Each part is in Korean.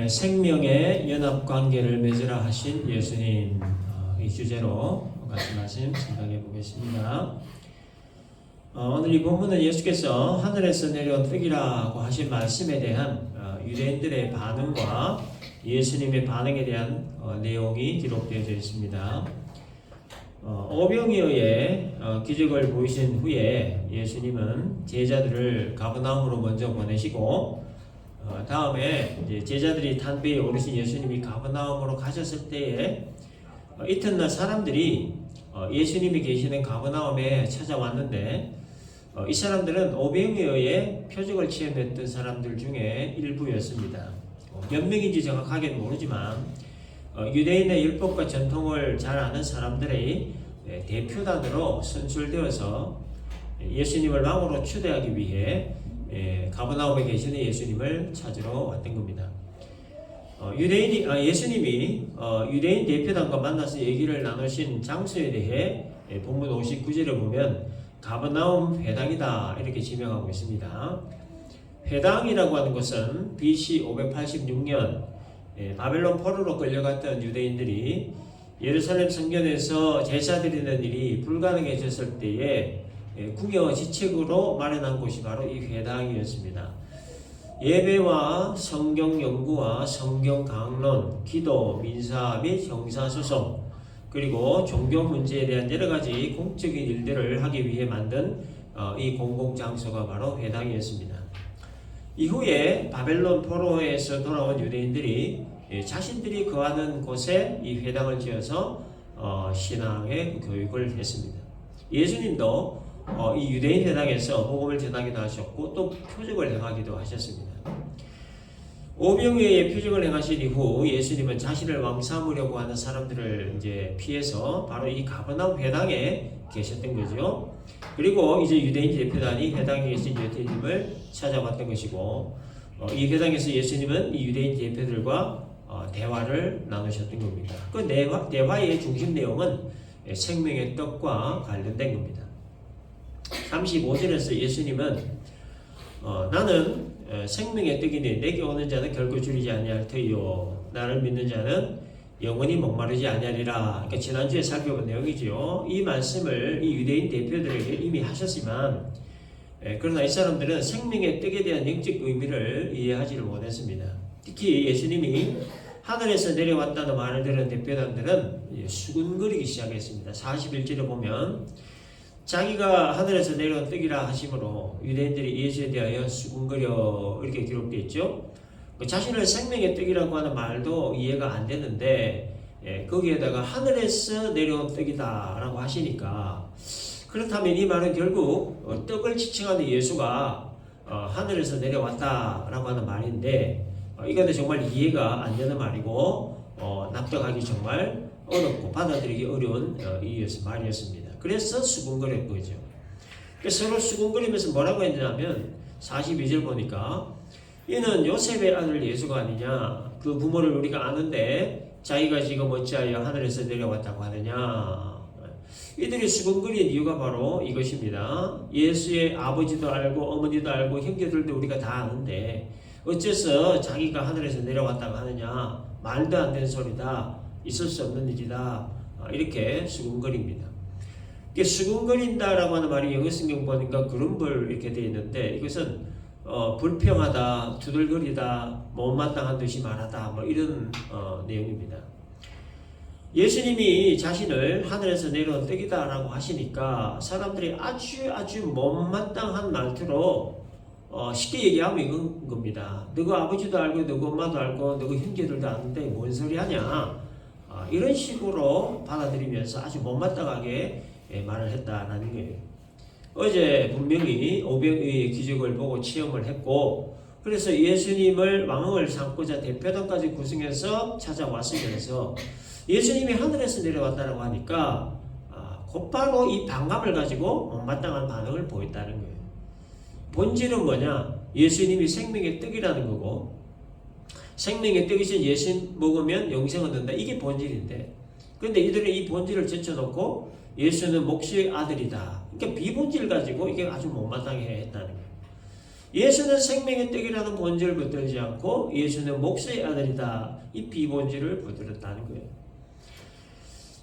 생명의 연합 관계를 맺으라 하신 예수님, 이 주제로 같은 말씀 생각해 보겠습니다. 오늘 이 본문은 예수께서 하늘에서 내려온 떡이라고 하신 말씀에 대한 유대인들의 반응과 예수님의 반응에 대한 내용이 기록되어져 있습니다. 오병이어의 기적을 보이신 후에 예수님은 제자들을 가버나움으로 먼저 보내시고 다음에 이제 제자들이 탄 배에 오르신 예수님이 가버나움으로 가셨을 때에 이튿날 사람들이 예수님이 계시는 가버나움에 찾아왔는데 이 사람들은 오병이어의 표적을 체험했던 사람들 중에 일부였습니다. 몇 명인지 정확하게는 모르지만 유대인의 율법과 전통을 잘 아는 사람들의 대표단으로 선출되어서 예수님을 왕으로 추대하기 위해 가버나움에 계시는 예수님을 찾으러 왔던 겁니다. 예수님이 유대인 대표단과 만나서 얘기를 나누신 장소에 대해 본문 59절에 보면 가버나움 회당이다 이렇게 지명하고 있습니다. 회당이라고 하는 것은 BC 586년 바벨론 포로로 끌려갔던 유대인들이 예루살렘 성전에서 제사 드리는 일이 불가능해졌을 때에 궁여지책으로 마련한 곳이 바로 이 회당이었습니다. 예배와 성경 연구와 성경 강론, 기도, 민사 및 형사소송, 그리고 종교 문제에 대한 여러 가지 공적인 일들을 하기 위해 만든 이 공공장소가 바로 회당이었습니다. 이후에 바벨론 포로에서 돌아온 유대인들이 자신들이 거하는 곳에 이 회당을 지어서 신앙의 교육을 했습니다. 예수님도 이 유대인 회당에서 복음을 전하기도 하셨고 또 표적을 행하기도 하셨습니다. 오병이어의 표적을 행하신 이후 예수님은 자신을 왕 삼으려고 하는 사람들을 이제 피해서 바로 이 가버나움 회당에 계셨던 거죠. 그리고 이제 유대인 대표단이 회당에 계신 예수님을 찾아왔던 것이고 이 회당에서 예수님은 이 유대인 대표들과 대화를 나누셨던 겁니다. 그 대화의 중심 내용은 생명의 떡과 관련된 겁니다. 35절에서 예수님은 나는 생명의 떡이니 내게 오는 자는 결코 줄이지 아니할 터이요 나를 믿는 자는 영원히 목마르지 아니하리라. 그러니까 지난주에 살펴본 내용이죠. 이 말씀을 이 유대인 대표들에게 이미 하셨지만 그러나 이 사람들은 생명의 떡에 대한 영적 의미를 이해하지를 못했습니다. 특히 예수님이 하늘에서 내려왔다는 말을 들은 대표단들은 수군거리기 시작했습니다. 41절에 보면 자기가 하늘에서 내려온 떡이라 하심으로 유대인들이 예수에 대하여 수군거려 이렇게 기록되어 있죠. 자신을 생명의 떡이라고 하는 말도 이해가 안 되는데 거기에다가 하늘에서 내려온 떡이다 라고 하시니까 그렇다면 이 말은 결국 떡을 지칭하는 예수가 하늘에서 내려왔다 라고 하는 말인데 이거는 정말 이해가 안 되는 말이고 납득하기 정말 어렵고 받아들이기 어려운 말이었습니다. 그래서 수군거렸던 거죠. 서로 수군거리면서 뭐라고 했냐면 42절 보니까 이는 요셉의 아들 예수가 아니냐. 그 부모를 우리가 아는데 자기가 지금 어찌하여 하늘에서 내려왔다고 하느냐. 이들이 수군거린 이유가 바로 이것입니다. 예수의 아버지도 알고 어머니도 알고 형제들도 우리가 다 아는데 어째서 자기가 하늘에서 내려왔다고 하느냐. 말도 안 되는 소리다. 있을 수 없는 일이다. 이렇게 수군거립니다. 수군거린다라고 하는 말이 영어 성경 보니까 그rumble 이렇게 되어 있는데 이것은 불평하다, 두들거리다, 못마땅한 듯이 말하다 뭐 이런 내용입니다. 예수님이 자신을 하늘에서 내려온 떡이다라고 하시니까 사람들이 아주 못마땅한 말투로 쉽게 얘기하면 이건 겁니다. 너그 아버지도 알고 너그 엄마도 알고 너그 형제들도 아는데 뭔 소리 하냐. 이런 식으로 받아들이면서 아주 못마땅하게 말을 했다라는 거예요. 어제 분명히 오병이어의 기적을 보고 체험을 했고 그래서 예수님을 왕을 삼고자 대표단까지 구성해서 찾아왔으면서 예수님이 하늘에서 내려왔다고 하니까 곧바로 이 반감을 가지고 못마땅한 반응을 보였다는 거예요. 본질은 뭐냐? 예수님이 생명의 떡이라는 거고 생명의 떡이신 예수 먹으면 영생 얻는다. 이게 본질인데 그런데 이들은 이 본질을 제쳐놓고 예수는 목수의 아들이다. 그러니까 비본질 가지고 이게 아주 못마땅해 했다는 거예요. 예수는 생명의 떡이라는 본질을 붙들지 않고 예수는 목수의 아들이다. 이 비본질을 붙들었다는 거예요.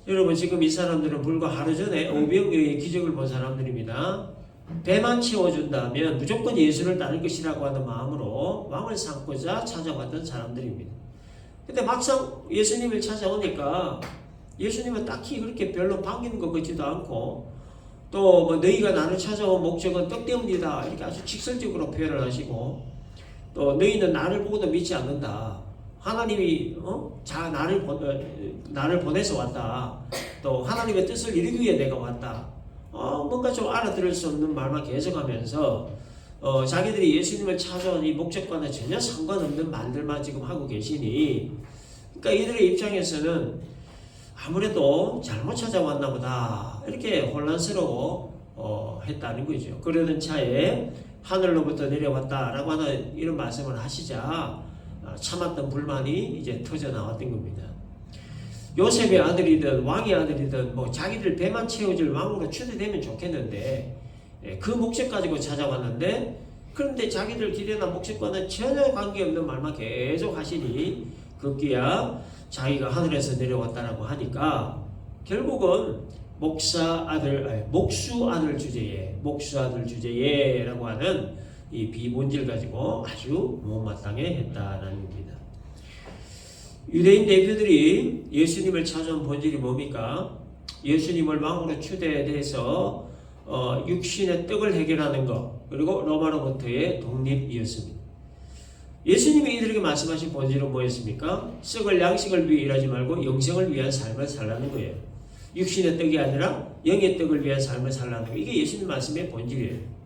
여러분 지금 이 사람들은 불과 하루 전에 오병이어의 기적을 본 사람들입니다. 배만 채워준다면 무조건 예수를 따를 것이라고 하는 마음으로 왕을 삼고자 찾아왔던 사람들입니다. 근데 막상 예수님을 찾아오니까 예수님은 딱히 그렇게 별로 반기는 것 같지도 않고 또 뭐 너희가 나를 찾아온 목적은 떡 때문이다 이렇게 아주 직설적으로 표현을 하시고 또 너희는 나를 보고도 믿지 않는다. 하나님이 나를 보내서 왔다. 또 하나님의 뜻을 이루기 위해 내가 왔다. 뭔가 좀 알아들을 수 없는 말만 계속하면서 자기들이 예수님을 찾아온 이 목적과는 전혀 상관없는 말들만 지금 하고 계시니 그러니까 이들의 입장에서는 아무래도 잘못 찾아왔나 보다 이렇게 혼란스러워 했다는 거죠. 그러던 차에 하늘로부터 내려왔다라고 하는 이런 말씀을 하시자 참았던 불만이 이제 터져 나왔던 겁니다. 요셉의 아들이든 왕의 아들이든 뭐 자기들 배만 채워줄 왕으로 추대되면 좋겠는데 그 목적 가지고 찾아왔는데 그런데 자기들 기대나 목적과는 전혀 관계없는 말만 계속 하시니 급기야 자기가 하늘에서 내려왔다라고 하니까 결국은 목수 아들 주제에라고 하는 이 비본질 가지고 아주 못마땅해 했다라는 겁니다. 유대인 대표들이 예수님을 찾아온 본질이 뭡니까? 예수님을 왕으로 추대해서 육신의 떡을 해결하는 것 그리고 로마로부터의 독립이었습니다. 예수님이 이들에게 말씀하신 본질은 뭐였습니까? 썩을 양식을 위해 일하지 말고 영생을 위한 삶을 살라는 거예요. 육신의 떡이 아니라 영의 떡을 위한 삶을 살라는 거예요. 이게 예수님 말씀의 본질이에요.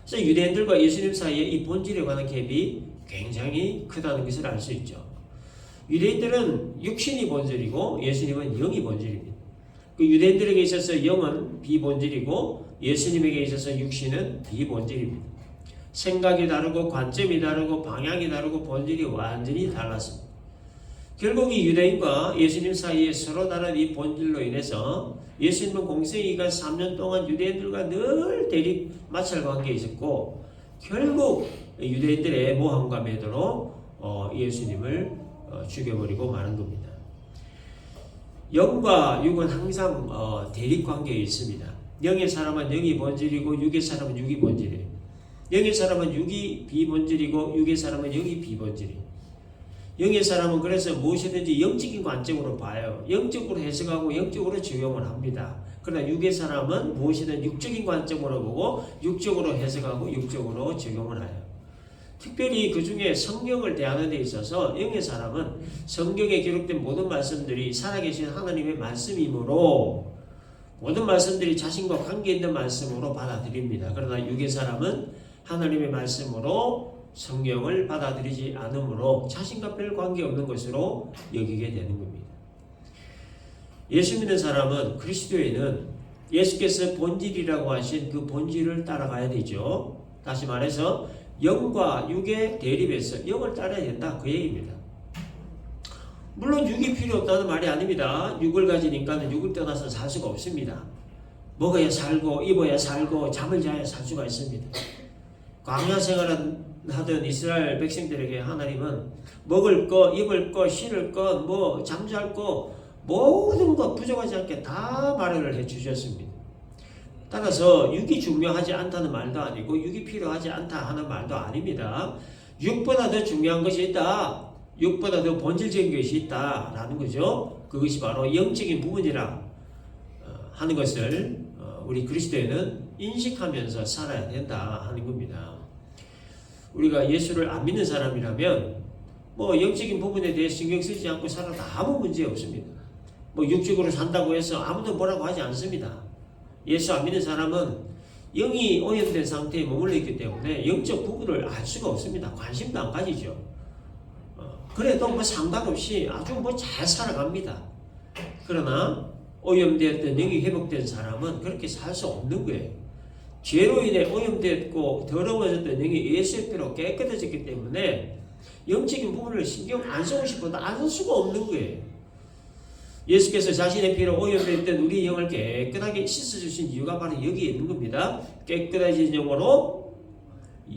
그래서 유대인들과 예수님 사이에 이 본질에 관한 갭이 굉장히 크다는 것을 알 수 있죠. 유대인들은 육신이 본질이고 예수님은 영이 본질입니다. 그 유대인들에게 있어서 영은 비본질이고 예수님에게 있어서 육신은 비본질입니다. 생각이 다르고 관점이 다르고 방향이 다르고 본질이 완전히 달랐습니다. 결국 이 유대인과 예수님 사이에 서로 다른 이 본질로 인해서 예수님은 공생이가 3년 동안 유대인들과 늘 대립 마찰 관계에 있었고 결국 유대인들의 모함과 매도로 예수님을 죽여버리고 마는 겁니다. 영과 육은 항상 대립 관계에 있습니다. 영의 사람은 영이 본질이고 육의 사람은 육이 본질이에요. 영의 사람은 육이 비본질이고 육의 사람은 영이 비본질이에요. 영의 사람은 그래서 무엇이든지 영적인 관점으로 봐요. 영적으로 해석하고 영적으로 적용을 합니다. 그러나 육의 사람은 무엇이든 육적인 관점으로 보고 육적으로 해석하고 육적으로 적용을 해요. 특별히 그 중에 성경을 대하는 데 있어서 영의 사람은 성경에 기록된 모든 말씀들이 살아계신 하나님의 말씀이므로 모든 말씀들이 자신과 관계 있는 말씀으로 받아들입니다. 그러나 육의 사람은 하나님의 말씀으로 성경을 받아들이지 않으므로 자신과 별 관계없는 것으로 여기게 되는 겁니다. 예수 믿는 사람은 그리스도인은 예수께서 본질이라고 하신 그 본질을 따라가야 되죠. 다시 말해서 영과 육의 대립에서 영을 따라야 된다 그 얘기입니다. 물론 육이 필요 없다는 말이 아닙니다. 육을 가진 인간은 육을 떠나서 살 수가 없습니다. 먹어야 살고 입어야 살고 잠을 자야 살 수가 있습니다. 광야 생활을 하던 이스라엘 백성들에게 하나님은 먹을 거, 입을 거, 신을 거, 뭐 잠잘 거 모든 것 부족하지 않게 다 마련을 해주셨습니다. 따라서 육이 중요하지 않다는 말도 아니고 육이 필요하지 않다 하는 말도 아닙니다. 육보다 더 중요한 것이 있다. 육보다 더 본질적인 것이 있다라는 거죠. 그것이 바로 영적인 부분이라 하는 것을 우리 그리스도인은 인식하면서 살아야 된다 하는 겁니다. 우리가 예수를 안 믿는 사람이라면 뭐 영적인 부분에 대해 신경 쓰지 않고 살아도 아무 문제 없습니다. 뭐 육적으로 산다고 해서 아무도 뭐라고 하지 않습니다. 예수 안 믿는 사람은 영이 오염된 상태에 머물러 있기 때문에 영적 부분을 알 수가 없습니다. 관심도 안 가지죠. 그래도 뭐 상관없이 아주 뭐 잘 살아갑니다. 그러나 오염되었던 영이 회복된 사람은 그렇게 살 수 없는 거예요. 죄로 인해 오염되었고 더러워졌던 영이 예수의 피로 깨끗해졌기 때문에 영적인 부분을 신경 안 쓰고 싶어도 안 쓸 수가 없는 거예요. 예수께서 자신의 피로 오염되었던 우리 영을 깨끗하게 씻어주신 이유가 바로 여기에 있는 겁니다. 깨끗해진 영으로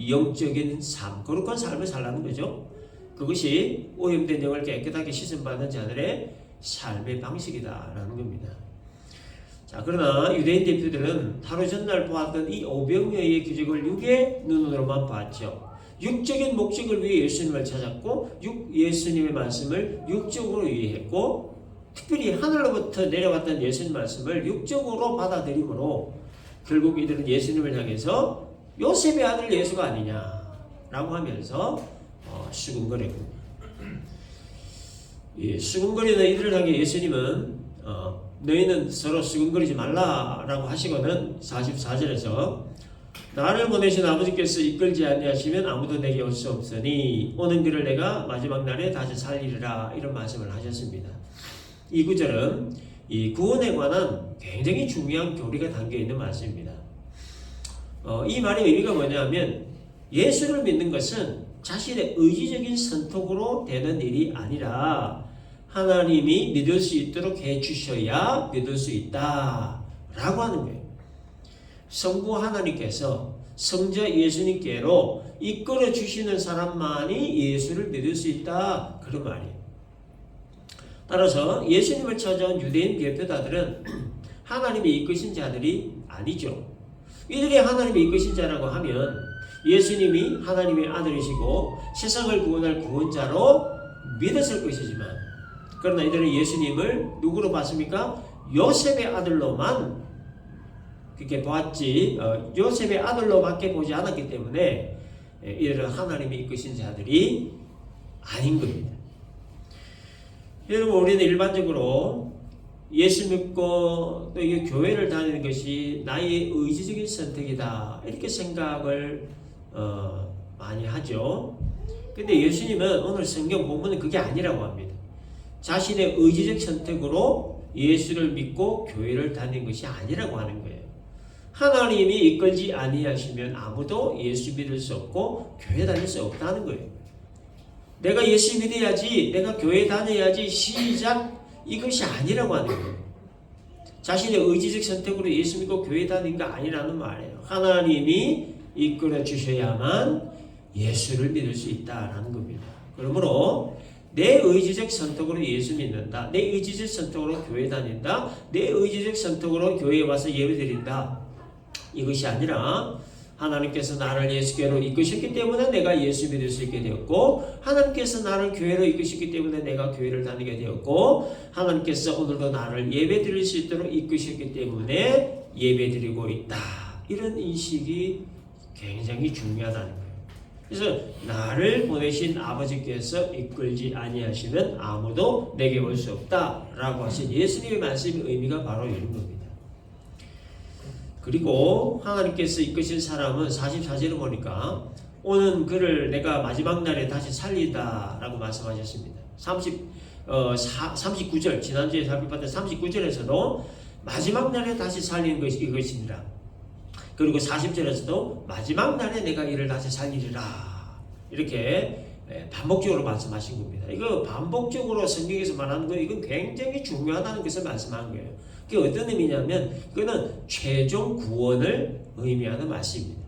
영적인 삶, 거룩한 삶을 살라는 거죠. 그것이 오염된 영을 깨끗하게 씻음받은 자들의 삶의 방식이다라는 겁니다. 자, 그러나 유대인 대표들은 하루 전날 보았던 이 오병이어의 기적을 육의 눈으로만 봤죠. 육적인 목적을 위해 예수님을 찾았고 예수님의 말씀을 육적으로 이해했고 특별히 하늘로부터 내려왔던 예수님 말씀을 육적으로 받아들이므로 결국 이들은 예수님을 향해서 요셉의 아들 예수가 아니냐라고 하면서 수군거리고 수군거리는 이들을 향해 예수님은 너희는 서로 수군거리지 말라라고 하시거든. 44절에서 나를 보내신 아버지께서 이끌지 아니하시면 아무도 내게 올 수 없으니 오는 그를 내가 마지막 날에 다시 살리리라 이런 말씀을 하셨습니다. 이 구절은 이 구원에 관한 굉장히 중요한 교리가 담겨있는 말씀입니다. 이 말의 의미가 뭐냐면 예수를 믿는 것은 자신의 의지적인 선택으로 되는 일이 아니라 하나님이 믿을 수 있도록 해주셔야 믿을 수 있다 라고 하는 거예요. 성부 하나님께서 성자 예수님께로 이끌어 주시는 사람만이 예수를 믿을 수 있다 그런 말이에요. 따라서 예수님을 찾아온 유대인 대표자들은 하나님이 이끄신 자들이 아니죠. 이들이 하나님이 이끄신 자라고 하면 예수님이 하나님의 아들이시고 세상을 구원할 구원자로 믿었을 것이지만 그러나 이들은 예수님을 누구로 봤습니까? 요셉의 아들로만 그렇게 보았지 요셉의 아들로밖에 보지 않았기 때문에 이들은 하나님이 이끄신 자들이 아닌 겁니다. 여러분 우리는 일반적으로 예수 믿고 또 이 교회를 다니는 것이 나의 의지적인 선택이다 이렇게 생각을 많이 하죠. 근데 예수님은 오늘 성경 본문은 그게 아니라고 합니다. 자신의 의지적 선택으로 예수를 믿고 교회를 다니는 것이 아니라고 하는 거예요. 하나님이 이끌지 아니하시면 아무도 예수 믿을 수 없고 교회 다닐 수 없다는 거예요. 내가 예수 믿어야지, 내가 교회 다녀야지 시작 이것이 아니라고 하는 거예요. 자신의 의지적 선택으로 예수 믿고 교회 다니는 게 아니라는 말이에요. 하나님이 이끌어 주셔야만 예수를 믿을 수 있다라는 겁니다. 그러므로 내 의지적 선택으로 예수 믿는다. 내 의지적 선택으로 교회 다닌다. 내 의지적 선택으로 교회에 와서 예배 드린다. 이것이 아니라 하나님께서 나를 예수께로 이끄셨기 때문에 내가 예수 믿을 수 있게 되었고 하나님께서 나를 교회로 이끄셨기 때문에 내가 교회를 다니게 되었고 하나님께서 오늘도 나를 예배 드릴 수 있도록 이끄셨기 때문에 예배 드리고 있다. 이런 인식이 굉장히 중요하다는 거예요. 그래서 나를 보내신 아버지께서 이끌지 아니하시면 아무도 내게 올 수 없다라고 하신 예수님의 말씀의 의미가 바로 이런 겁니다. 그리고 하나님께서 이끄신 사람은 44절을 보니까 오는 그를 내가 마지막 날에 다시 살리다라고 말씀하셨습니다. 39절 지난주에 살펴봤던 39절에서도 마지막 날에 다시 살리는 것이 이것이니라. 그리고 40절에서도 마지막 날에 내가 이를 다시 살리리라. 이렇게 반복적으로 말씀하신 겁니다. 이거 반복적으로 성경에서 말하는 거 이건 굉장히 중요하다는 것을 말씀한 거예요. 그게 어떤 의미냐면 그거는 최종 구원을 의미하는 말씀입니다.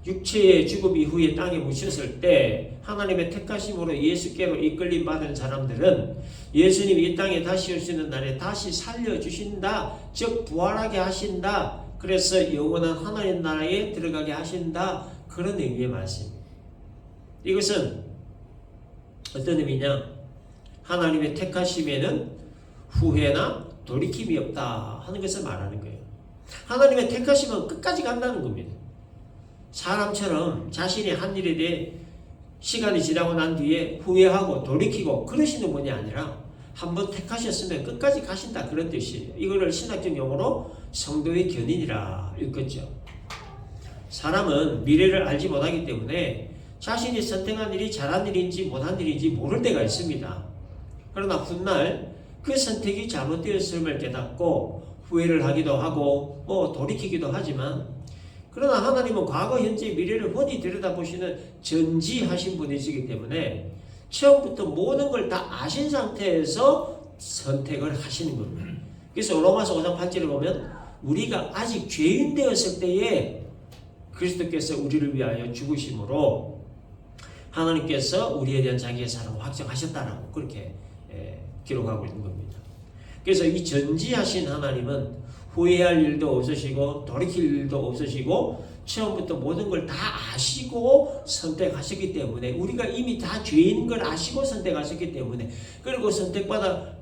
육체의 죽음 이후에 땅에 묻혔을 때 하나님의 택하심으로 예수께로 이끌림 받은 사람들은 예수님이 이 땅에 다시 오시는 날에 다시 살려주신다. 즉 부활하게 하신다. 그래서 영원한 하나님 나라에 들어가게 하신다. 그런 의미의 말씀입니다. 이것은 어떤 의미냐? 하나님의 택하심에는 후회나 돌이킴이 없다 하는 것을 말하는 거예요. 하나님의 택하심은 끝까지 간다는 겁니다. 사람처럼 자신이 한 일에 대해 시간이 지나고 난 뒤에 후회하고 돌이키고 그러시는 분이 아니라 한번 택하셨으면 끝까지 가신다 그런 뜻이에요. 이거를 신학적 용어로 성도의 견인이라 읽었죠. 사람은 미래를 알지 못하기 때문에 자신이 선택한 일이 잘한 일인지 못한 일인지 모를 때가 있습니다. 그러나 훗날 그 선택이 잘못되었음을 깨닫고 후회를 하기도 하고 돌이키기도 하지만 그러나 하나님은 과거, 현재, 미래를 훤히 들여다보시는 전지하신 분이시기 때문에 처음부터 모든 걸 다 아신 상태에서 선택을 하시는 겁니다. 그래서 로마서 5장 8절을 보면 우리가 아직 죄인 되었을 때에 그리스도께서 우리를 위하여 죽으심으로 하나님께서 우리에 대한 자기의 사랑을 확정하셨다라고 그렇게 기록하고 있는 겁니다. 그래서 이 전지하신 하나님은 후회할 일도 없으시고 돌이킬 일도 없으시고 처음부터 모든 걸 다 아시고 선택하셨기 때문에 우리가 이미 다 죄인 걸 아시고 선택하셨기 때문에 그리고 선택받아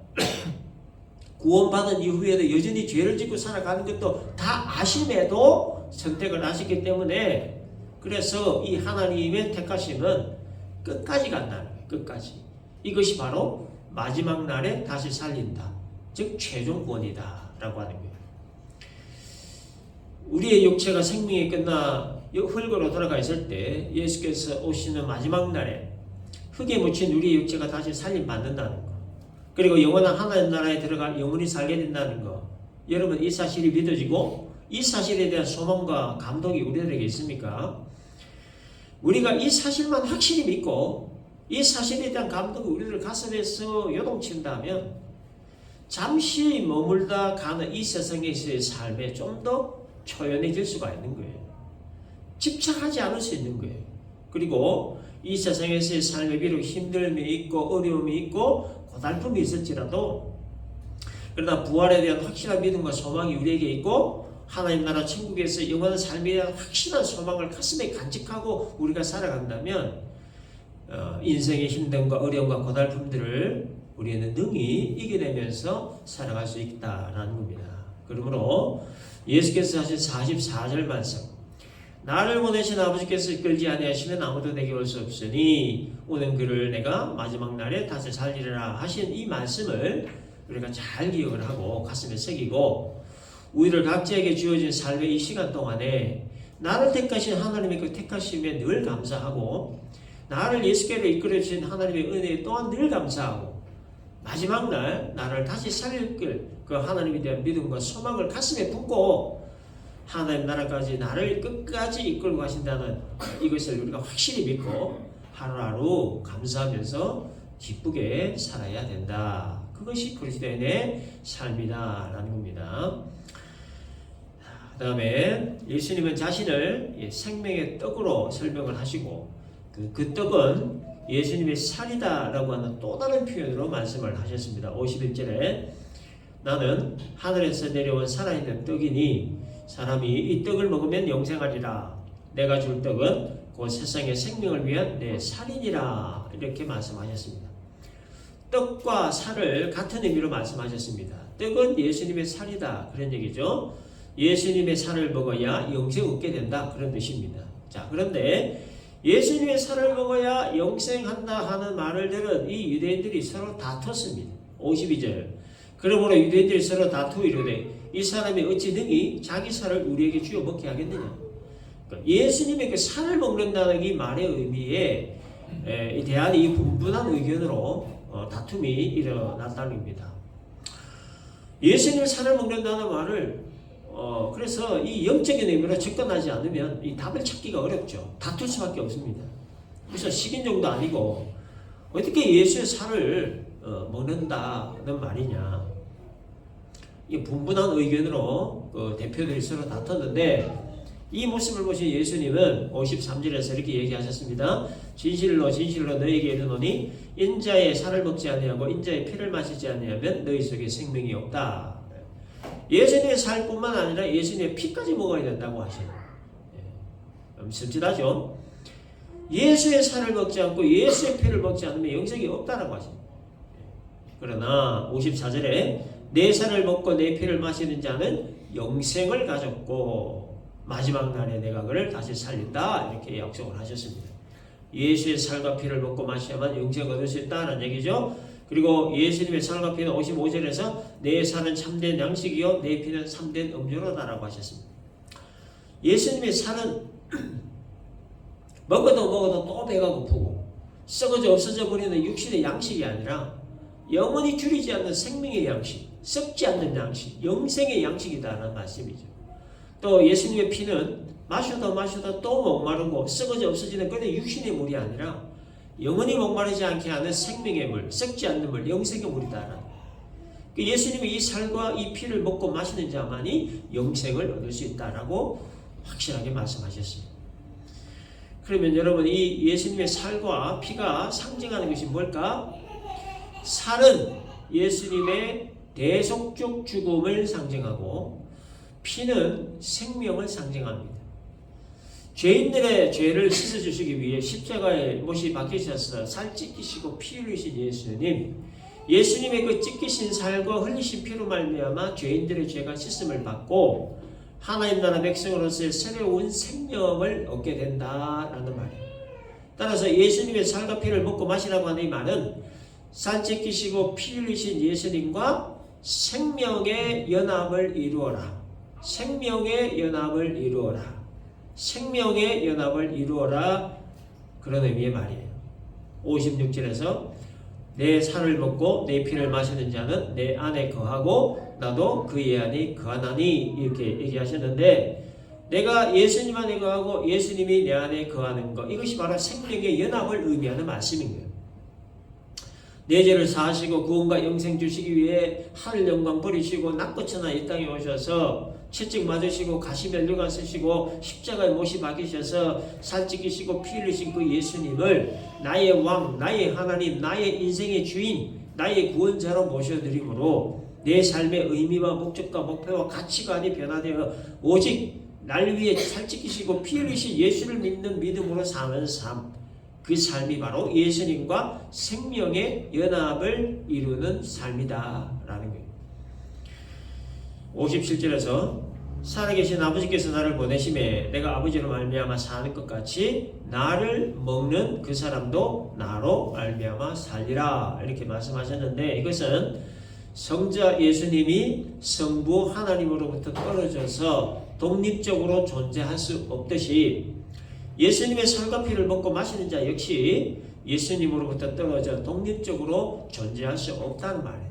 구원받은 이후에도 여전히 죄를 짓고 살아가는 것도 다 아심에도 선택을 하셨기 때문에 그래서 이 하나님의 택하심은 끝까지 간다는 거예요. 끝까지. 이것이 바로 마지막 날에 다시 살린다. 즉 최종 구원이다 라고 하는 거예요. 우리의 육체가 생명이 끝나 흙으로 돌아가 있을 때 예수께서 오시는 마지막 날에 흙에 묻힌 우리의 육체가 다시 살림받는다는 거, 그리고 영원한 하나님 나라에 들어가 영원히 살게 된다는 거, 여러분 이 사실이 믿어지고 이 사실에 대한 소망과 감동이 우리들에게 있습니까? 우리가 이 사실만 확실히 믿고 이 사실에 대한 감동이 우리들 가슴에서 요동친다면 잠시 머물다 가는 이 세상에서의 삶에 좀 더 초연해질 수가 있는 거예요. 집착하지 않을 수 있는 거예요. 그리고 이 세상에서의 삶에 비록 힘듦이 있고 어려움이 있고 고달픔이 있을지라도 그러나 부활에 대한 확실한 믿음과 소망이 우리에게 있고 하나님 나라 천국에서 영원한 삶에 대한 확실한 소망을 가슴에 간직하고 우리가 살아간다면 인생의 힘듦과 어려움과 고달픔들을 우리는 능히 이겨내면서 살아갈 수 있다라는 겁니다. 그러므로 예수께서 하신 44절 말씀, 나를 보내신 아버지께서 이끌지 아니하시면 아무도 내게 올 수 없으니 오는 그를 내가 마지막 날에 다시 살리리라 하신 이 말씀을 우리가 잘 기억을 하고 가슴에 새기고 우리를 각자에게 주어진 삶의 이 시간 동안에 나를 택하신 하나님의 그 택하심에 늘 감사하고 나를 예수께로 이끌어 주신 하나님의 은혜에 또한 늘 감사하고 마지막 날 나를 다시 살릴 그 하나님에 대한 믿음과 소망을 가슴에 품고 하나님 나라까지 나를 끝까지 이끌고 가신다는 이것을 우리가 확실히 믿고 하루하루 감사하면서 기쁘게 살아야 된다. 그것이 그리스도인의 삶이다 라는 겁니다. 그 다음에 예수님은 자신을 생명의 떡으로 설명을 하시고 그 떡은 예수님의 살이다 라고 하는 또 다른 표현으로 말씀을 하셨습니다. 51절에 나는 하늘에서 내려온 살아있는 떡이니 사람이 이 떡을 먹으면 영생하리라. 내가 줄 떡은 곧 세상의 생명을 위한 내 살이니라. 이렇게 말씀하셨습니다. 떡과 살을 같은 의미로 말씀하셨습니다. 떡은 예수님의 살이다 그런 얘기죠. 예수님의 살을 먹어야 영생 얻게 된다 그런 뜻입니다. 자, 그런데 예수님의 살을 먹어야 영생한다 하는 말을 들은 이 유대인들이 서로 다퉜습니다. 52절. 그러므로 유대인들이 서로 다투이르되 이 사람이 어찌 능히 자기 살을 우리에게 주어 먹게 하겠느냐. 그러니까 예수님의 그 살을 먹는다는 이 말의 의미에 대한 이 분분한 의견으로 다툼이 일어났다는 겁니다. 예수님의 살을 먹는다는 말을 그래서 이 영적인 의미로 접근하지 않으면 이 답을 찾기가 어렵죠. 다툴 수밖에 없습니다. 그래서 식인종도 아니고 어떻게 예수의 살을 먹는다는 말이냐. 이 분분한 의견으로 대표들이 서로 다퉜는데 이 모습을 보신 예수님은 53절에서 이렇게 얘기하셨습니다. 진실로 진실로 너희에게 이르노니 인자의 살을 먹지 아니하고 인자의 피를 마시지 아니하면 너희 속에 생명이 없다. 예수님의 살뿐만 아니라 예수님의 피까지 먹어야 된다고 하시는 섬찟하죠. 예수의 살을 먹지 않고 예수의 피를 먹지 않으면 영생이 없다라고 하십니다. 그러나 54절에 내 살을 먹고 내 피를 마시는 자는 영생을 가졌고 마지막 날에 내가 그를 다시 살린다 이렇게 약속을 하셨습니다. 예수의 살과 피를 먹고 마셔야만 영생을 얻을 수 있다는 얘기죠. 그리고 예수님의 살과 피는 55절에서 내 살은 참된 양식이요 내 피는 참된 음료로다라고 하셨습니다. 예수님의 살은 먹어도 또 배가 고프고 썩어져 없어져 버리는 육신의 양식이 아니라 영원히 줄이지 않는 생명의 양식, 썩지 않는 양식, 영생의 양식이다라는 말씀이죠. 또 예수님의 피는 마셔도 또 목마르고 썩어져 없어지는 그런 육신의 물이 아니라 영원히 목마르지 않게 하는 생명의 물, 썩지 않는 물, 영생의 물이다라는. 예수님이 이 살과 이 피를 먹고 마시는 자만이 영생을 얻을 수 있다라고 확실하게 말씀하셨습니다. 그러면 여러분 이 예수님의 살과 피가 상징하는 것이 뭘까? 살은 예수님의 대속적 죽음을 상징하고 피는 생명을 상징합니다. 죄인들의 죄를 씻어주시기 위해 십자가에 못이 박히셔서 살 찢기시고 피 흘리신 예수님의 그 찢기신 살과 흘리신 피로 말미암아 죄인들의 죄가 씻음을 받고 하나님 나라 백성으로서의 새로운 생명을 얻게 된다라는 말이에요. 따라서 예수님의 살과 피를 먹고 마시라고 하는 이 말은 살 찢기시고 피 흘리신 예수님과 생명의 연합을 이루어라. 생명의 연합을 이루어라. 생명의 연합을 이루어라. 그런 의미의 말이에요. 56절에서 내 살을 먹고 내 피를 마시는 자는 내 안에 거하고 나도 그의 안에 거하나니 이렇게 얘기하셨는데 내가 예수님 안에 거하고 예수님이 내 안에 거하는 것 이것이 바로 생명의 연합을 의미하는 말씀인 거예요. 내 죄를 사하시고 구원과 영생 주시기 위해 하늘 영광 버리시고 납고천하 이 땅에 오셔서 채찍 맞으시고 가시면류관 쓰시고 십자가에 못이 박이셔서 살찌기시고 피 흘리신 그 예수님을 나의 왕, 나의 하나님, 나의 인생의 주인, 나의 구원자로 모셔드림으로 내 삶의 의미와 목적과 목표와 가치관이 변화되어 오직 날 위해 살찌기시고 피 흘리신 예수를 믿는 믿음으로 사는 삶, 그 삶이 바로 예수님과 생명의 연합을 이루는 삶이다 라는 거예요. 57절에서 살아계신 아버지께서 나를 보내심에 내가 아버지로 말미암아 사는 것 같이 나를 먹는 그 사람도 나로 말미암아 살리라 이렇게 말씀하셨는데 이것은 성자 예수님이 성부 하나님으로부터 떨어져서 독립적으로 존재할 수 없듯이 예수님의 살과 피를 먹고 마시는 자 역시 예수님으로부터 떨어져 독립적으로 존재할 수 없다는 말이에요.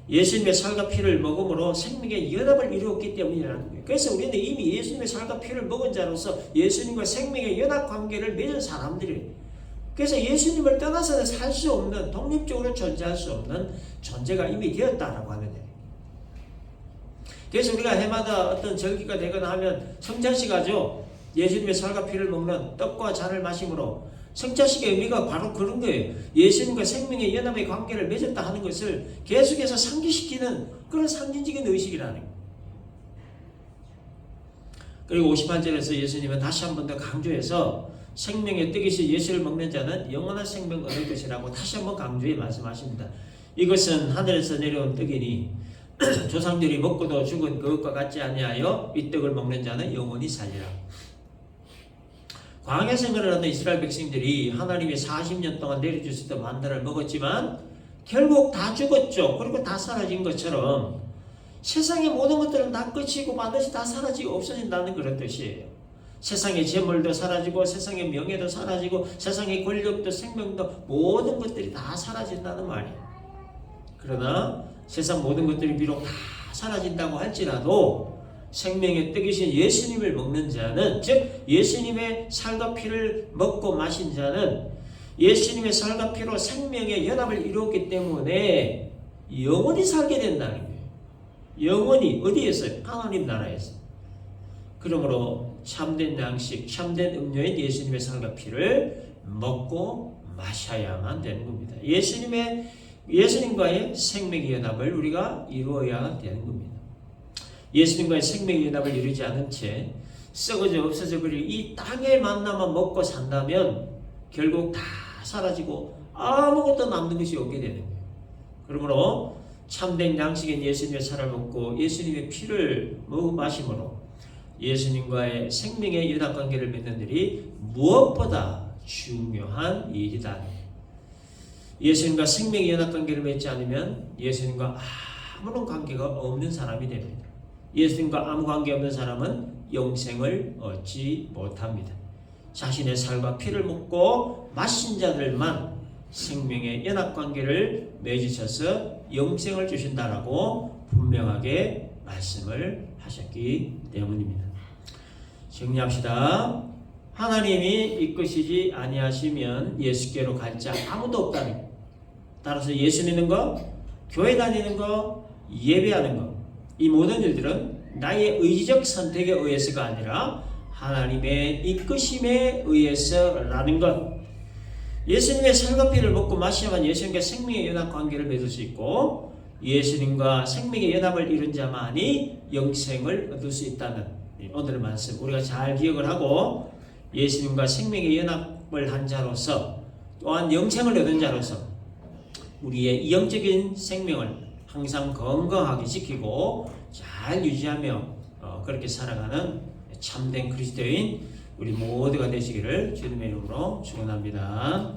예수님의 살과 피를 먹음으로 생명의 연합을 이루었기 때문이라는 거예요. 그래서 우리는 이미 예수님의 살과 피를 먹은 자로서 예수님과 생명의 연합 관계를 맺은 사람들이에요. 그래서 예수님을 떠나서는 살 수 없는, 독립적으로 존재할 수 없는 존재가 이미 되었다라고 하는 얘기예요. 그래서 우리가 해마다 어떤 절기가 되거나 하면 성찬식 하죠. 예수님의 살과 피를 먹는 떡과 잔을 마심으로 성찬식의 의미가 바로 그런 거예요. 예수님과 생명의 연합의 관계를 맺었다 하는 것을 계속해서 상기시키는 그런 상징적인 의식이라는 거예요. 그리고 58절에서 예수님은 다시 한 번 더 강조해서 생명의 떡이신 예수를 먹는 자는 영원한 생명 얻을 것이라고 다시 한 번 강조해 말씀하십니다. 이것은 하늘에서 내려온 떡이니 조상들이 먹고도 죽은 그것과 같지 아니하여 이 떡을 먹는 자는 영원히 살리라. 광야 생활을 하는 이스라엘 백성들이 하나님이 40년 동안 내려주셨던 만나를 먹었지만 결국 다 죽었죠. 그리고 다 사라진 것처럼 세상의 모든 것들은 다 끝이고 반드시 다 사라지고 없어진다는 그런 뜻이에요. 세상의 재물도 사라지고 세상의 명예도 사라지고 세상의 권력도 생명도 모든 것들이 다 사라진다는 말이에요. 그러나 세상 모든 것들이 비록 다 사라진다고 할지라도 생명의 떡이신 예수님을 먹는 자는, 즉 예수님의 살과 피를 먹고 마신 자는 예수님의 살과 피로 생명의 연합을 이루었기 때문에 영원히 살게 된다는 거예요. 영원히 어디에서요? 하나님 나라에서. 그러므로 참된 양식, 참된 음료인 예수님의 살과 피를 먹고 마셔야만 되는 겁니다. 예수님과의 생명의 연합을 우리가 이루어야 되는 겁니다. 예수님과의 생명의 연합을 이루지 않은 채 썩어져 없어져 버릴 이 땅의 만나만 먹고 산다면 결국 다 사라지고 아무것도 남는 것이 없게 되는 거예요. 그러므로 참된 양식인 예수님의 살을 먹고 예수님의 피를 마심으로 예수님과의 생명의 연합관계를 맺는 일이 무엇보다 중요한 일이다. 예수님과 생명의 연합관계를 맺지 않으면 예수님과 아무런 관계가 없는 사람이 됩니다. 예수님과 아무 관계 없는 사람은 영생을 얻지 못합니다. 자신의 살과 피를 먹고 마신 자들만 생명의 연합관계를 맺으셔서 영생을 주신다라고 분명하게 말씀을 하셨기 때문입니다. 정리합시다. 하나님이 이끄시지 아니하시면 예수께로 갈 자 아무도 없다는 것. 따라서 예수 믿는 거, 교회 다니는 거, 예배하는 거, 이 모든 일들은 나의 의지적 선택에 의해서가 아니라 하나님의 이끄심에 의해서라는 것. 예수님의 살과 피를 먹고 마셔야만 예수님과 생명의 연합 관계를 맺을 수 있고 예수님과 생명의 연합을 이룬 자만이 영생을 얻을 수 있다는 오늘의 말씀 우리가 잘 기억을 하고 예수님과 생명의 연합을 한 자로서 또한 영생을 얻은 자로서 우리의 영적인 생명을 항상 건강하게 지키고 잘 유지하며 그렇게 살아가는 참된 그리스도인 우리 모두가 되시기를 주님의 이름으로 축원합니다.